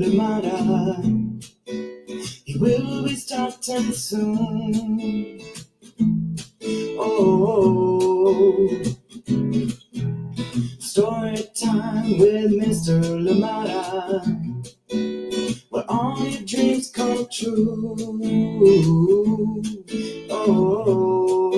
Limata. He will be starting soon. Oh, story time with Mr. Limata, where all your dreams come true. Oh,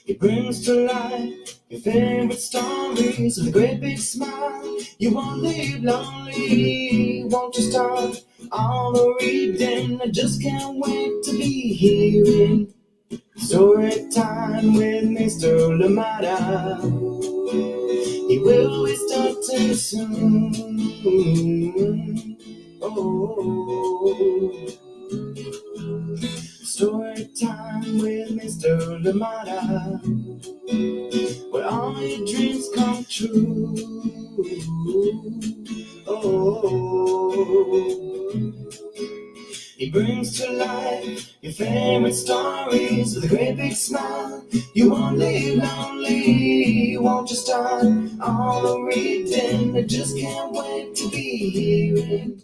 he brings to life your favorite stories with a great big smile. You won't leave lonely, won't you start all the reading? I just can't wait to be hearing story time with Mr. Limata. He will be starting soon. Oh, story time with Mr. Limata, where all your dreams come true. Oh, he brings to life your favorite stories with a great big smile. You won't leave lonely, won't you start all the reading? I just can't wait to be hearing.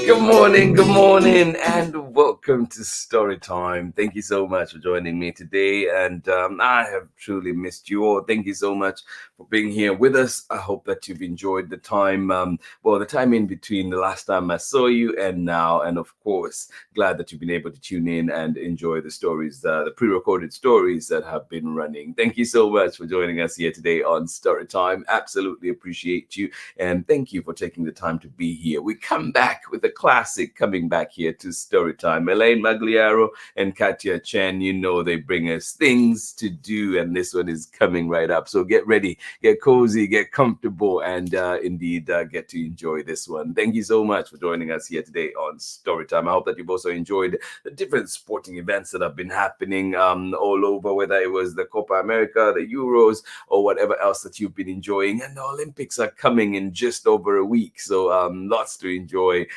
Good morning, and welcome to Story Time. Thank you so much for joining me today, and I have truly missed you all. Thank you so much for being here with us. I hope that you've enjoyed the time, the time in between the last time I saw you and now, and of course, glad that you've been able to tune in and enjoy the stories, the pre-recorded stories that have been running. Thank you so much for joining us here today on Story Time. Absolutely appreciate you, and thank you for taking the time to be here. We come back with a classic coming back here to Storytime. Elaine Magliaro and Catia Chien, you know they bring us things to do, and this one is coming right up. So get ready, get cozy, get comfortable, and indeed get to enjoy this one. Thank you so much for joining us here today on Storytime. I hope that you've also enjoyed the different sporting events that have been happening all over, whether it was the Copa America, the Euros, or whatever else that you've been enjoying. And the Olympics are coming in just over a week, so lots to enjoy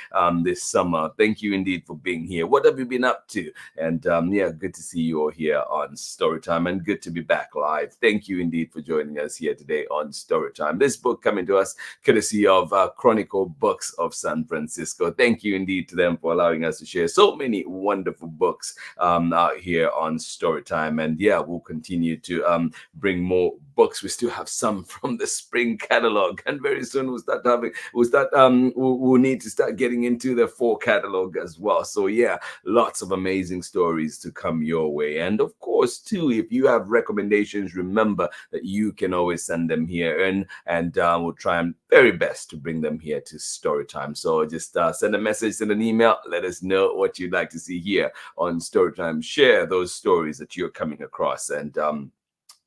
this summer. Thank you indeed for being here. What have you been up to? And good to see you all here on Storytime, and good to be back live. Thank you indeed for joining us here today on Storytime. This book coming to us courtesy of Chronicle Books of San Francisco. Thank you indeed to them for allowing us to share so many wonderful books out here on Storytime. And we'll continue to bring more books. We still have some from the spring catalog, and very soon we'll need to start getting into the fall catalog as well. So lots of amazing stories to come your way. And of course too, if you have recommendations, remember that you can always send them here, and we'll try our very best to bring them here to Storytime. So just send a message, send an email, let us know what you'd like to see here on Storytime. Share those stories that you're coming across, and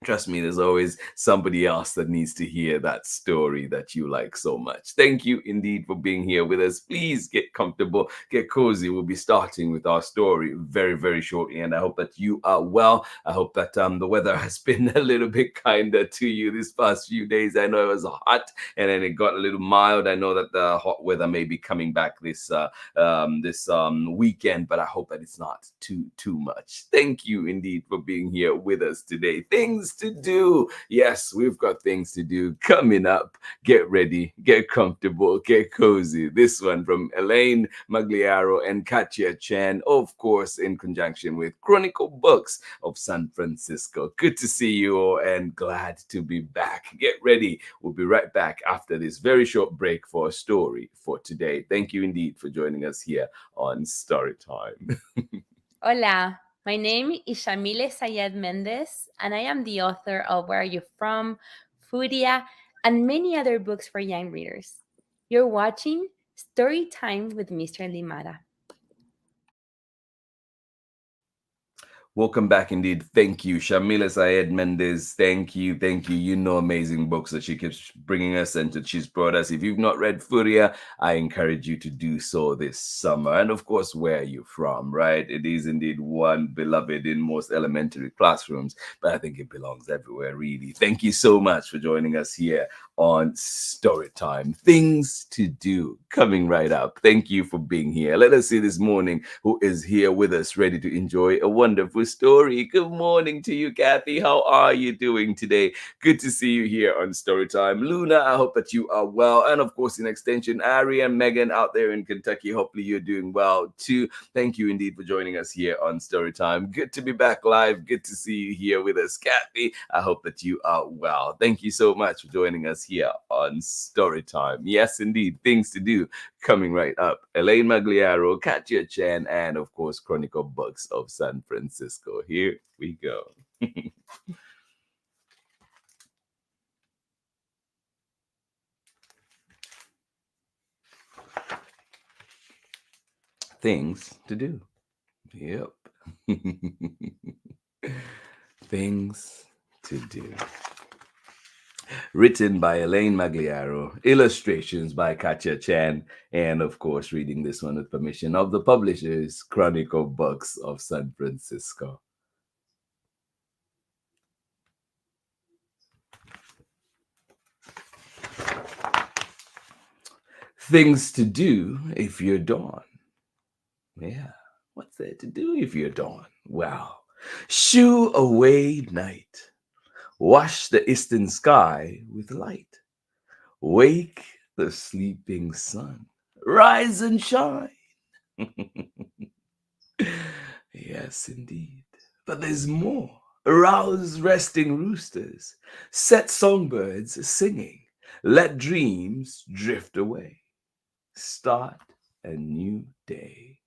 trust me, there's always somebody else that needs to hear that story that you like so much. Thank you indeed for being here with us. Please get comfortable, get cozy. We'll be starting with our story very, very shortly, and I hope that you are well. I hope that the weather has been a little bit kinder to you this past few days. I know it was hot, and then it got a little mild. I know that the hot weather may be coming back this weekend, but I hope that it's not too much. Thank you indeed for being here with us today. Things to do. Yes, we've got things to do coming up. Get ready, get comfortable, get cozy. This one from Elaine Magliaro and Catia Chien, of course, in conjunction with Chronicle Books of San Francisco. Good to see you all, and glad to be back. Get ready. We'll be right back after this very short break for a story for today. Thank you indeed for joining us here on Storytime. Hola. My name is Shamile Sayed Mendez, and I am the author of Where Are You From?, Furia, and many other books for young readers. You're watching Story Time with Mr. Limata. Welcome back indeed. Thank you, Shamila Sayed Mendez. Thank you. You know, amazing books that she keeps bringing us and that she's brought us. If you've not read Furia, I encourage you to do so this summer. And of course, Where Are You From? Right? It is indeed one beloved in most elementary classrooms, but I think it belongs everywhere, really. Thank you so much for joining us here on Storytime. Things to do coming right up. Thank you for being here. Let us see this morning who is here with us, ready to enjoy a wonderful story. Good morning to you, Kathy. How are you doing today? Good to see you here on Storytime. Luna, I hope that you are well. And of course, in extension, Ari and Megan out there in Kentucky, hopefully you're doing well too. Thank you indeed for joining us here on Storytime. Good to be back live. Good to see you here with us, Kathy. I hope that you are well. Thank you so much for joining us here on Storytime. Yes, indeed, things to do coming right up. Elaine Magliaro, Catia Chien, and of course, Chronicle Books of San Francisco. Here we go. Things to do. Yep. Things to do. Written by Elaine Magliaro, illustrations by Catia Chien, and of course, reading this one with permission of the publishers, Chronicle Books of San Francisco. Things to do if you're dawn. Yeah, what's there to do if you're dawn? Well, shoo away night. Wash the eastern sky with light. Wake the sleeping sun. Rise and shine. Yes, indeed. But there's more. Arouse resting roosters. Set songbirds singing. Let dreams drift away. Start a new day.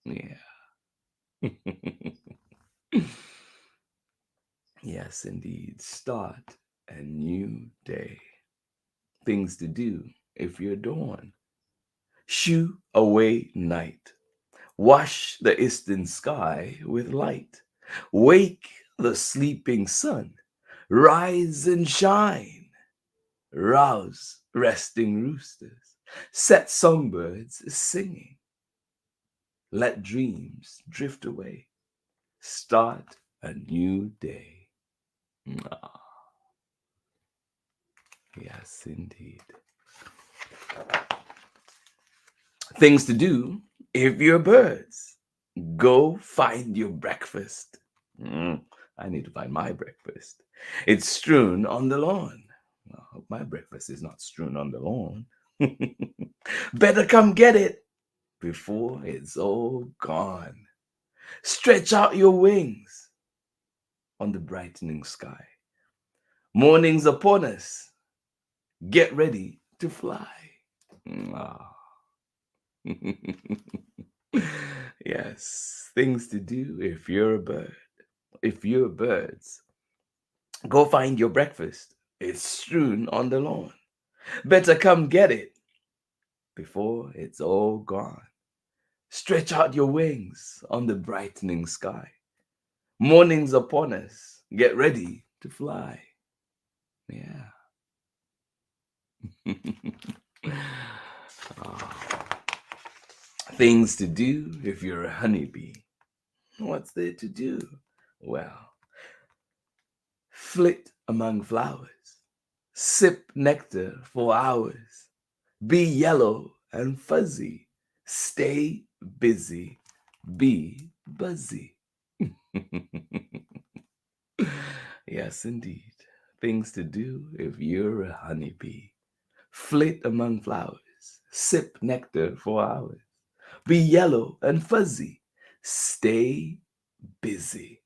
Yeah. Yes, indeed. Start a new day. Things to do if you're dawn. Shoo away night. Wash the eastern sky with light. Wake the sleeping sun. Rise and shine. Rouse resting roosters. Set songbirds singing. Let dreams drift away. Start a new day. Ah, yes, indeed. Things to do if you're birds. Go find your breakfast. I need to find my breakfast. It's strewn on the lawn. I hope my breakfast is not strewn on the lawn. Better come get it before it's all gone. Stretch out your wings on the brightening sky. Morning's upon us. Get ready to fly. Ah. Yes, things to do if you're a bird. If you're birds, go find your breakfast. It's strewn on the lawn. Better come get it before it's all gone. Stretch out your wings on the brightening sky. Morning's upon us. Get ready to fly. Yeah. Oh. Things to do if you're a honeybee. What's there to do? Well, flit among flowers, sip nectar for hours, be yellow and fuzzy, stay busy, be buzzy. Yes, indeed. Things to do if you're a honeybee. Flit among flowers, sip nectar for hours, be yellow and fuzzy, stay busy,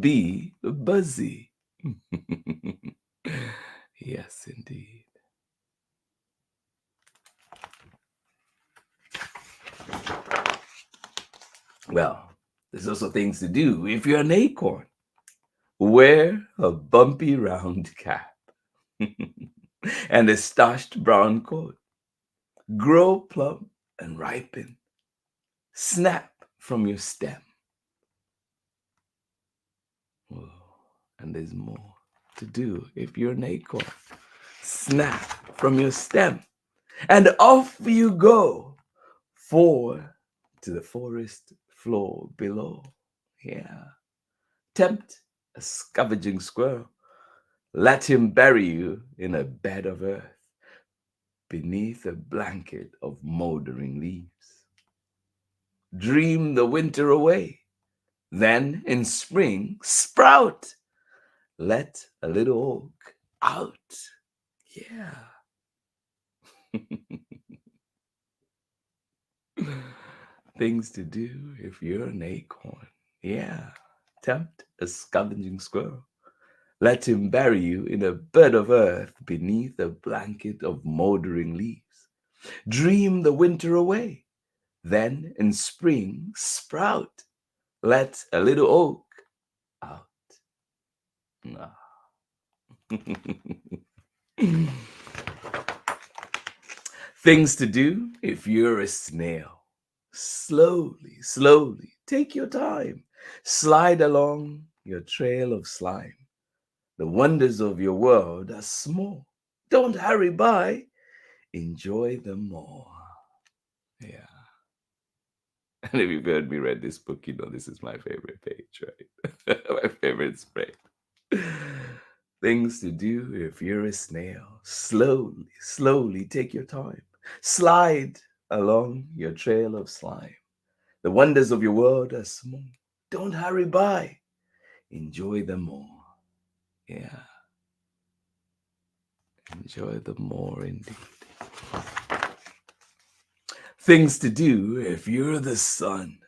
be buzzy. Yes, indeed. Well, there's also things to do if you're an acorn. Wear a bumpy round cap and a starched brown coat. Grow plump and ripen. Snap from your stem. Oh, and there's more to do if you're an acorn. Snap from your stem, and off you go to the forest floor below. Yeah. Tempt a scavenging squirrel. Let him bury you in a bed of earth beneath a blanket of moldering leaves. Dream the winter away, then in spring sprout. Let a little oak out. Yeah. Things to do if you're an acorn. Yeah. Tempt a scavenging squirrel. Let him bury you in a bed of earth beneath a blanket of moldering leaves. Dream the winter away, then in spring sprout. Let a little oak out. Ah. Things to do if you're a snail. Slowly, slowly, take your time. Slide along your trail of slime. The wonders of your world are small. Don't hurry by. Enjoy them more. Yeah. And if you've heard me read this book, you know this is my favorite page, right? My favorite spread. Things to do if you're a snail. Slowly, slowly take your time. Slide along your trail of slime. The wonders of your world are small. Don't hurry by. Enjoy them more. Yeah, enjoy them more indeed. Things to do if you're the sun.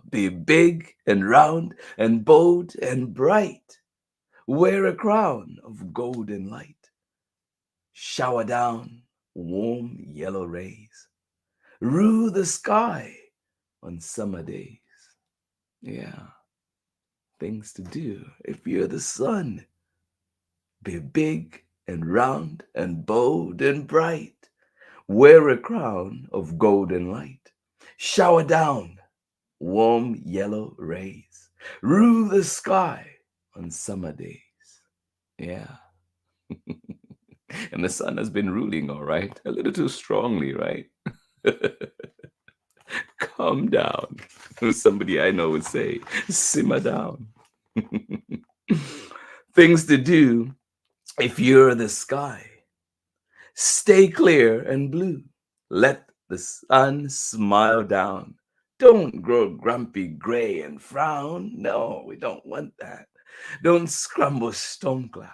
Be big and round and bold and bright. Wear a crown of golden light. Shower down warm yellow rays. Rue the sky on summer days. Yeah, things to do if you're the sun. Be big and round and bold and bright. Wear a crown of golden light. Shower down warm yellow rays. Rue the sky on summer days. Yeah. And the sun has been ruling, all right? A little too strongly, right? Calm down. Somebody I know would say, simmer down. Things to do if you're the sky. Stay clear and blue. Let the sun smile down. Don't grow grumpy, gray, and frown. No, we don't want that. Don't scramble storm clouds.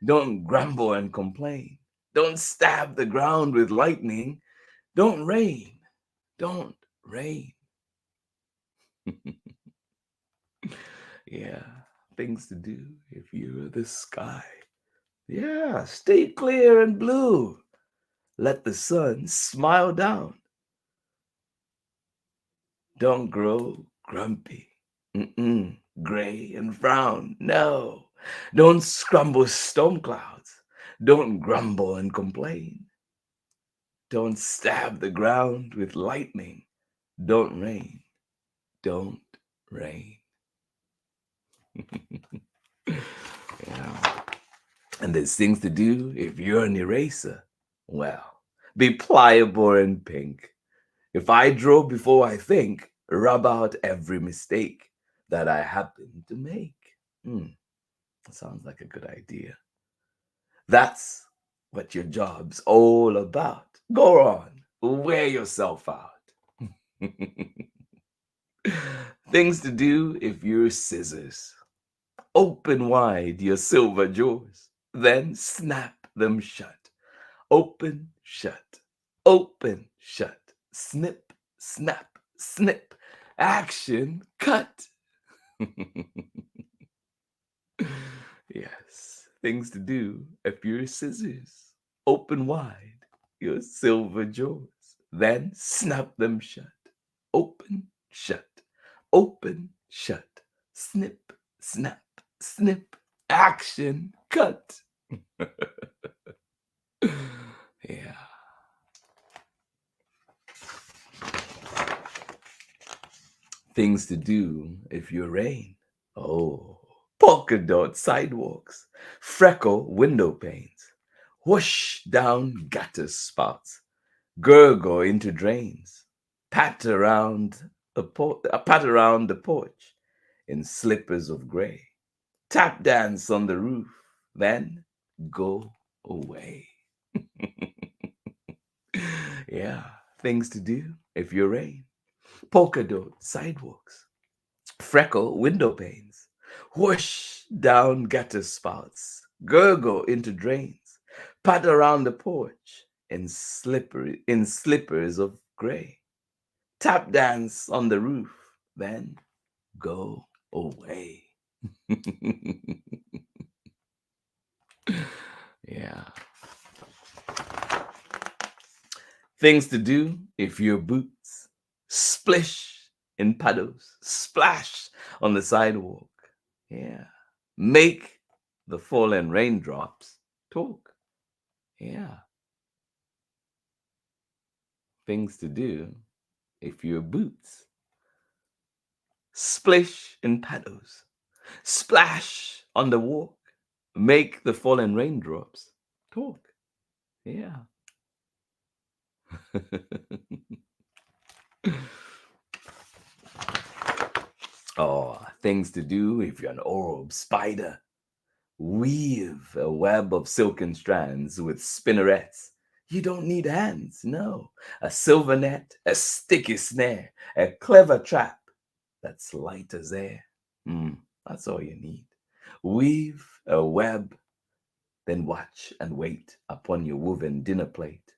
Don't grumble and complain. Don't stab the ground with lightning. Don't rain. Don't rain. Yeah, things to do if you're the sky. Yeah, stay clear and blue. Let the sun smile down. Don't grow grumpy, gray and frown. No, don't scramble storm clouds. Don't grumble and complain. Don't stab the ground with lightning. Don't rain. Don't rain. Yeah. And there's things to do if you're an eraser. Well, be pliable and pink. If I draw before I think, rub out every mistake that I happen to make. Sounds like a good idea. That's what your job's all about. Go on, wear yourself out. Things to do if you're scissors. Open wide your silver jaws, then snap them shut. Open, shut, open, shut. Snip, snap, snip. Action, cut. Yes, things to do if you're scissors. Open wide your silver jaws, then snap them shut. Open, shut, open, shut. Snip, snap, snip. Action, cut. Yeah. Things to do if you're rain. Oh, polka dot sidewalks, freckle window panes, whoosh down gutter spouts, gurgle into drains, pat around the porch in slippers of gray, tap dance on the roof then go away. Yeah, things to do if you're rain. Polka dot sidewalks, freckle window panes, whoosh down gutter spouts, gurgle into drains, pat around the porch in slippers of gray, tap dance on the roof, then go away. Yeah. Things to do if your boots splish in puddles, splash on the sidewalk. Yeah. Make the fallen raindrops talk. Yeah. Things to do if your boots splish in puddles, splash on the walk. Make the fallen raindrops talk. Yeah. Oh, things to do if you're an orb spider. Weave a web of silken strands with spinnerets. You don't need hands, no. A silver net, a sticky snare, a clever trap that's light as air. That's all you need. Weave a web, then watch and wait upon your woven dinner plate.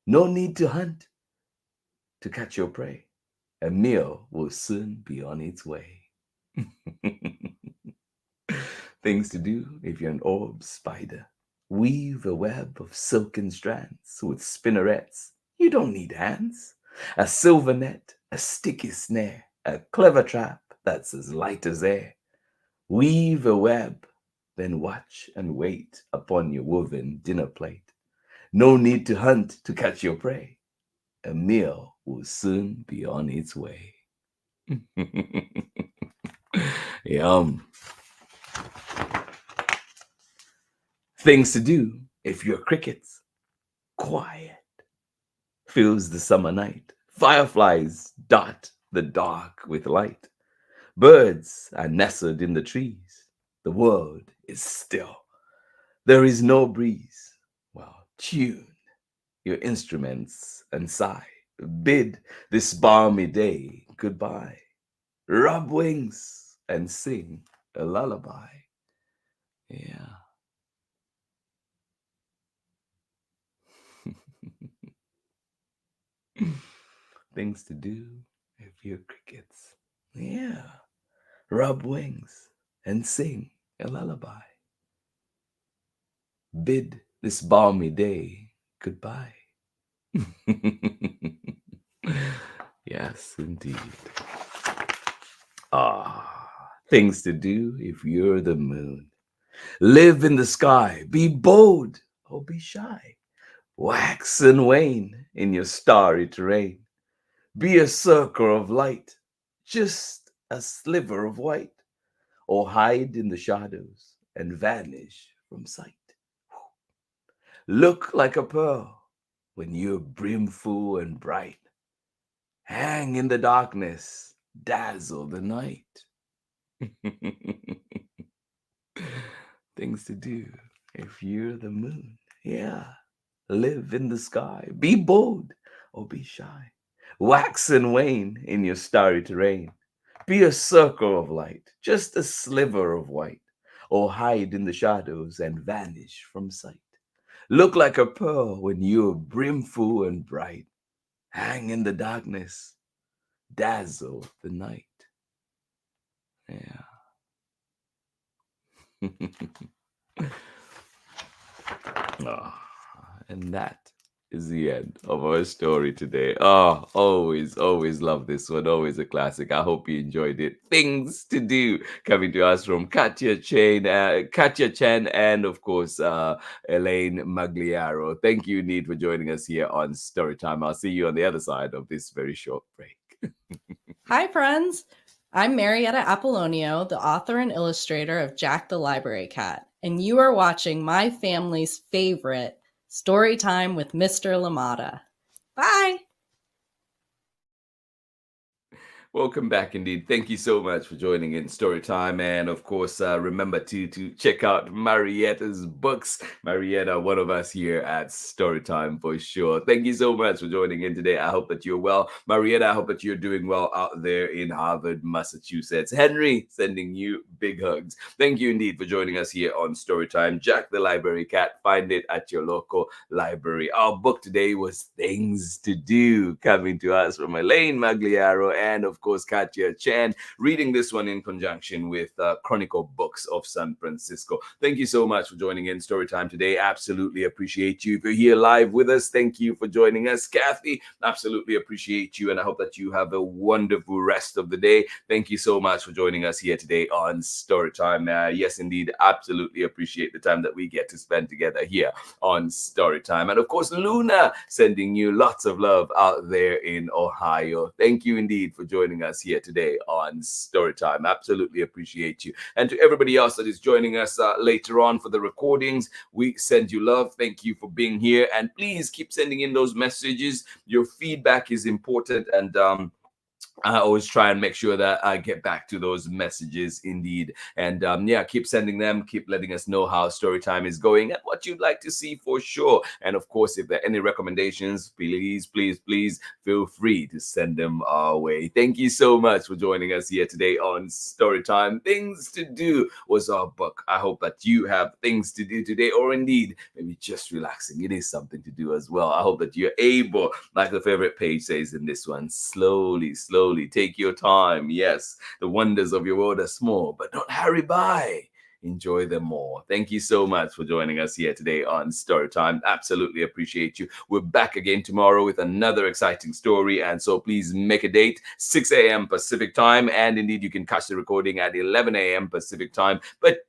No need to hunt to catch your prey. A meal will soon be on its way. Things to do if you're an orb spider. Weave a web of silken strands with spinnerets. You don't need hands. A silver net, a sticky snare, a clever trap that's as light as air. Weave a web, then watch and wait upon your woven dinner plate. No need to hunt to catch your prey. A meal will soon be on its way. Yum. Things to do if you're crickets. Quiet fills the summer night. Fireflies dot the dark with light. Birds are nestled in the trees. The world is still. There is no breeze. Well, tune your instruments and sigh. Bid this balmy day goodbye. Rub wings and sing a lullaby. Yeah. Things to do if you're crickets. Yeah. Rub wings and sing a lullaby. Bid this balmy day goodbye. Yes, indeed. Things to do if you're the moon. Live in the sky, be bold or be shy. Wax and wane in your starry terrain. Be a circle of light, just a sliver of white, or hide in the shadows and vanish from sight. Look like a pearl when you're brimful and bright. Hang in the darkness, dazzle the night. Things to do if you're the moon. Yeah. Live in the sky. Be bold or be shy. Wax and wane in your starry terrain. Be a circle of light, just a sliver of white, or hide in the shadows and vanish from sight. Look like a pearl when you're brimful and bright. Hang in the darkness, dazzle the night. Yeah. And that is the end of our story today. Always love this one. Always a classic. I hope you enjoyed it. Things to do coming to us from Catia Chien, and of course Elaine Magliaro. Thank you, Need, for joining us here on Storytime. I'll see you on the other side of this very short break. Hi, friends. I'm Marietta Apollonio, the author and illustrator of Jack the Library Cat, and you are watching my family's favorite Storytime with Mr. Limata. Bye! Welcome back indeed. Thank you so much for joining in Storytime. And of course, remember to check out Marietta's books. Marietta, one of us here at Storytime for sure. Thank you so much for joining in today. I hope that you're well. Marietta, I hope that you're doing well out there in Harvard, Massachusetts. Henry, sending you big hugs. Thank you indeed for joining us here on Storytime. Jack the Library Cat, find it at your local library. Our book today was Things to Do, coming to us from Elaine Magliaro and of course Catia Chien, reading this one in conjunction with Chronicle Books of San Francisco. Thank you so much for joining in Storytime today. Absolutely appreciate you. If you're here live with us, thank you for joining us. Kathy, absolutely appreciate you, and I hope that you have a wonderful rest of the day. Thank you so much for joining us here today on Storytime. Yes, indeed, absolutely appreciate the time that we get to spend together here on Storytime. And of course, Luna, sending you lots of love out there in Ohio. Thank you indeed for joining us here today on Storytime. Absolutely appreciate you. And to everybody else that is joining us later on for the recordings, we send you love. Thank you for being here. And please keep sending in those messages. Your feedback is important, and I always try and make sure that I get back to those messages indeed. And yeah, keep sending them, keep letting us know how Storytime is going and what you'd like to see for sure. And of course, if there are any recommendations, please feel free to send them our way. Thank you so much for joining us here today on Storytime. Things to Do was our book. I hope that you have things to do today, or indeed, maybe just relaxing. It is something to do as well. I hope that you're able, like the favorite page says in this one, slowly take your time. Yes, the wonders of your world are small, but don't hurry by. Enjoy them more. Thank you so much for joining us here today on Storytime. Absolutely appreciate you. We're back again tomorrow with another exciting story, and so please make a date, 6 a.m. Pacific time, and indeed you can catch the recording at 11 a.m. Pacific time, but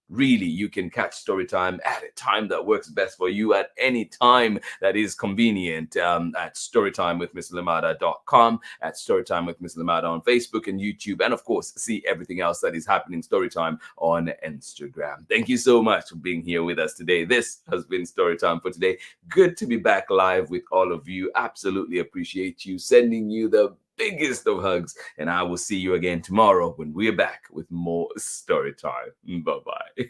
really, you can catch Storytime at a time that works best for you at any time that is convenient at storytimewithmisslimata.com, at Storytime with Miss Limata on Facebook and YouTube, and of course, see everything else that is happening Storytime on Instagram. Thank you so much for being here with us today. This has been Storytime for today. Good to be back live with all of you. Absolutely appreciate you. Sending you the biggest of hugs, and I will see you again tomorrow when we're back with more story time. Bye-bye.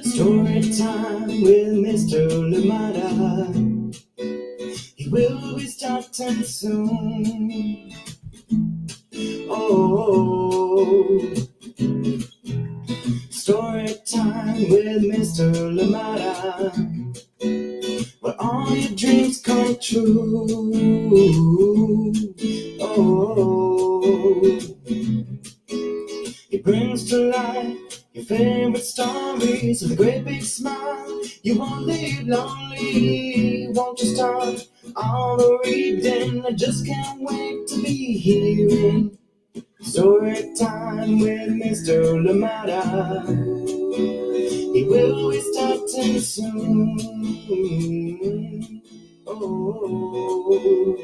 Story time with Mr. Limata. He will be starting soon. Oh, story time with Mr. Limata, where all your dreams come true. Oh, he brings to life your favorite stories with a great big smile. You won't live lonely, won't you start all the reading? I just can't wait to be hearing story time with Mr. Limata. He will be starting soon. Oh,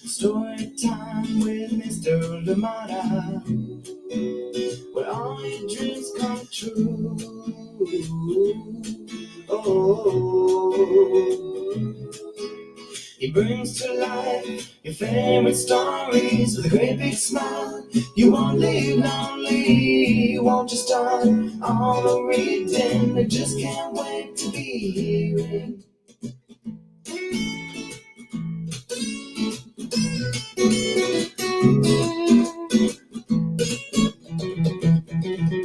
story time with Mr. Limata, where all your dreams come true. Oh, he brings to life your favorite stories with a great big smile. You won't live lonely, won't you start all the reading? I just can't wait to be hearing.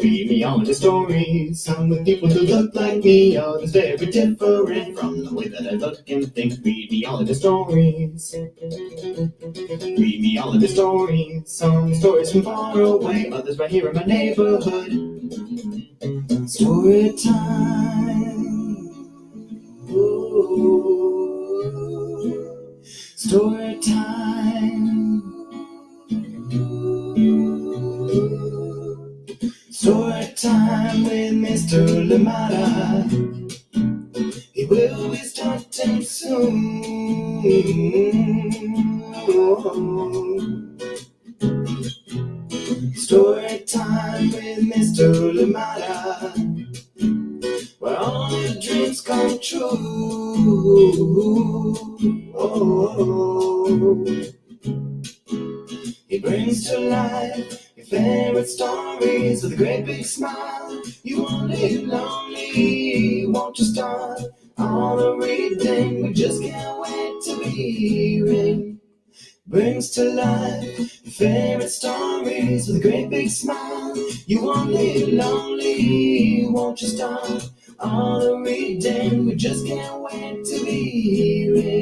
Read me all the stories, some with people who look like me, others very different from the way that I look and think. Read me all of the stories. Read me all of the stories, some stories from far away, others right here in my neighborhood. Story time. Ooh. Story time. Story time with Mr. Limata. He will be starting soon. Story time with Mr. Limata, where all your dreams come true. He brings to life your favorite stories with a great big smile. You won't live lonely, won't you start all the reading? We just can't wait to be hearing. Brings to life your favorite stories with a great big smile. You won't live lonely, won't you start all the reading? We just can't wait to be hearing.